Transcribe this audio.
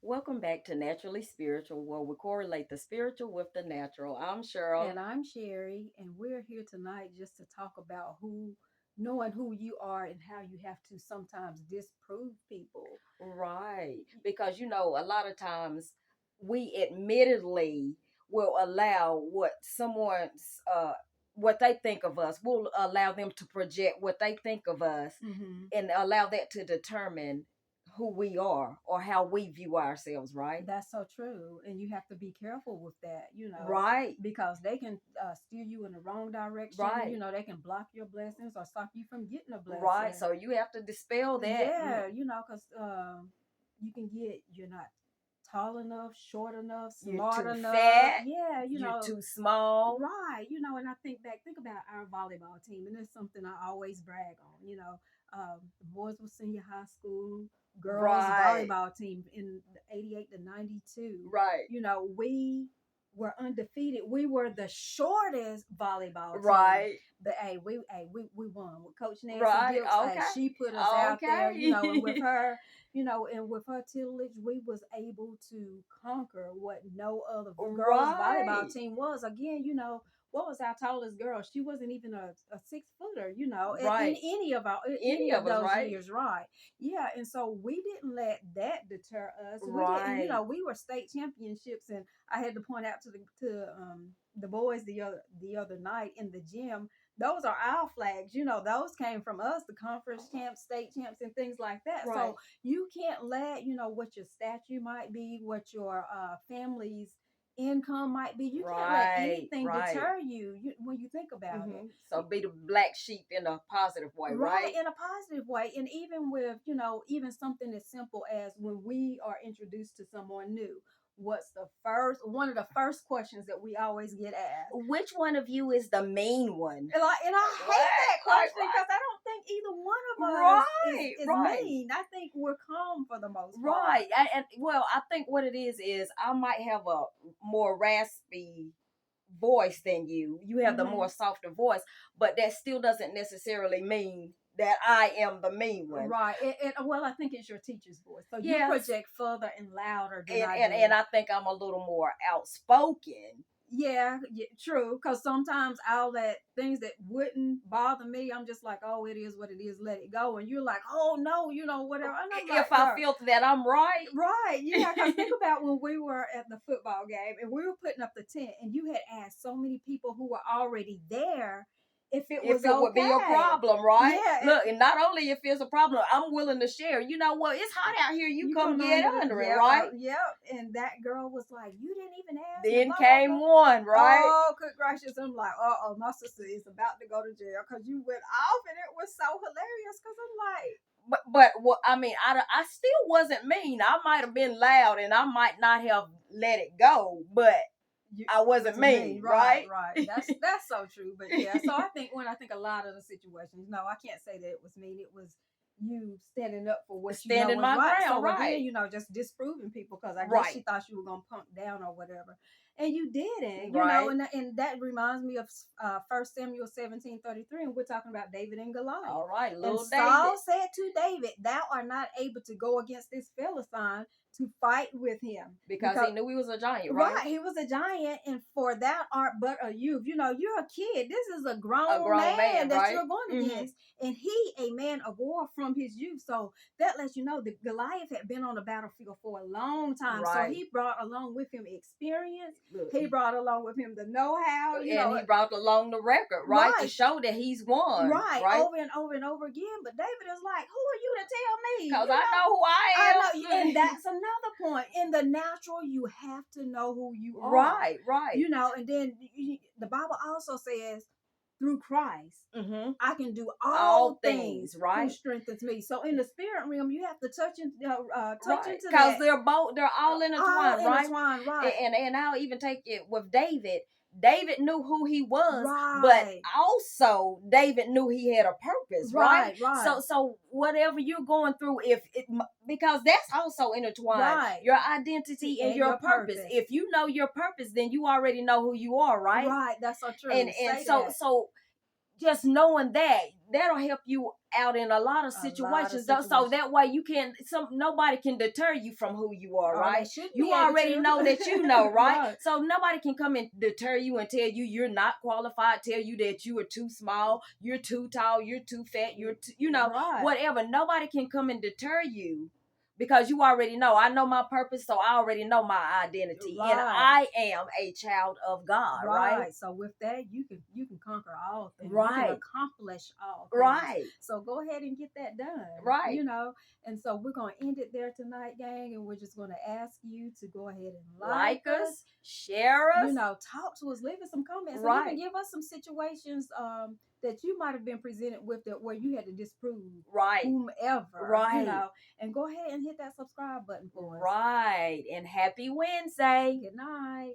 Welcome back to Naturally Spiritual, where we correlate the spiritual with the natural. I'm Cheryl. And I'm Sherry, and we're here tonight just to talk about knowing who you are and how you have to sometimes disprove people. Right. Because, a lot of times we admittedly will allow what they think of us, we'll allow them to project what they think of us hmm and allow that to determine who we are or how we view ourselves, right? That's so true, and you have to be careful with that, Right. because they can steer you in the wrong direction. Right. They can block your blessings or stop you from getting a Right. blessing. So you have to dispel that. Yeah, because you can get you're not tall enough, short enough, You're smart too enough. fat. Yeah, You're too small. right. And I think about our volleyball team, and it's something I always brag on. The boys were senior high school, girls Right. volleyball team in '88 to '92. Right. We were undefeated. We were the shortest volleyball team. Right. But we won with Coach Nancy Right. Gibbs. Hey, Okay. she put us out there, and with Okay. her, and with her tutelage, we was able to conquer what no other girls volleyball Right. team was. Again, what was our tallest girl? She wasn't even a 6 footer, in Right. any Any of of us, those right? years, right? Yeah, and so we didn't let that deter us. We didn't, Right. we were state championships, and I had to point out to the boys the other night in the gym. Those are our flags. Those came from us, the conference champs, state champs, and things like that. Right. So you can't let what your statue might be, what your family's income might be. You can't let Right. anything Right. deter you when you think about it. So be the black sheep in a positive way, Right, right? in a positive way. And even with, even something as simple as when we are introduced to someone new, what's one of the first questions that we always get asked? Which one of you is the mean one? And I hate that Right. question because I don't think either one of us Right. is Right. mean. I think we're calm for the most part. Right. And well, I think what it is I might have a more raspy voice than you. You have the hmm more softer voice, but that still doesn't necessarily mean that I am the mean one. Right. Well, I think it's your teacher's voice. So you Yes. project further and louder than And I and, do. and I think I'm a little more outspoken. Yeah, yeah, true. Because sometimes I'll let things that wouldn't bother me, I'm just like, oh, it is what it is, let it go. And you're like, oh, no, whatever. And I'm like, If I feel that I'm right. right. Yeah, because think about when we were at the football game and we were putting up the tent, and you had asked so many people who were already there if it If was it would be a okay. problem, right? Yeah. Look, and not only if it's a problem, I'm willing to share. You know what? It's hot out here. You come get under it, Yep, right? yep. And that girl was like, you didn't even ask. And Then blah, blah, came blah. one, right? Oh, good gracious. I'm like, my sister is about to go to jail because you went off, and it was so hilarious because I'm like, But what I mean, I still wasn't mean. I might have been loud and I might not have let it go, but I wasn't mean, right? Right. That's so true. But yeah, so I think a lot of the situations, no, I can't say that it was mean. It was you standing up for what you know Standing was my right. ground, So right? again, just disproving people because I guess she Right, thought you were gonna punk down or whatever, and you didn't. right. And that reminds me of 1 Samuel 17:33, and we're talking about David and Goliath. All right, And little David. Saul said to David, "Thou art not able to go against this Philistine to fight with him Because he knew he was a giant, right? Right, he was a giant, and for thou art but a youth. You're a kid. This is a A grown grown man man, that right? you're going against, and he a man of war from his youth. So that lets you know that Goliath had been on the battlefield for a long time. So Right. he brought along with him experience. Look, He brought along with him the know-how. and he brought along the record, right, to Right, show that he's won, right, right? over and over and over again. But David is like, "Who are you to tell me?" Because I know who I am. I know, and that's another point. In the natural, you have to know who you are. Right, right. And then the Bible also says, through Christ, Mm-hmm. I can do All all things, things who right? strengthens me. So in the spirit realm, you have to touch Right. into Because that. they're all intertwined, All right? intertwined, right? And I'll even take it with David. David knew who he was, but Right. also David knew he had a purpose, right? Right. So whatever you're going through, because that's also intertwined, Right. your identity and your purpose. If you know your purpose, then you already know who you are, right? Right. That's so true. And Say so that. so just knowing that, that'll help you out in a lot of situations. So that way you can, nobody can deter you from who you are, right? You already know that you know, right? So nobody can come and deter you and tell you you're not qualified, tell you that you are too small, you're too tall, you're too fat, you're too, whatever. Nobody can come and deter you. Because you already know, I know my purpose, so I already know my identity, and I am a child of God, right? So with that, you can conquer all things, right? You can accomplish all things, right? So go ahead and get that done, right? And so we're gonna end it there tonight, gang, and we're just gonna ask you to go ahead and like us, share us, talk to us, leave us some comments, and even give us some situations that you might have been presented with that where you had to disprove whomever, and go ahead and hit that subscribe button for us. Right. And happy Wednesday. Good night.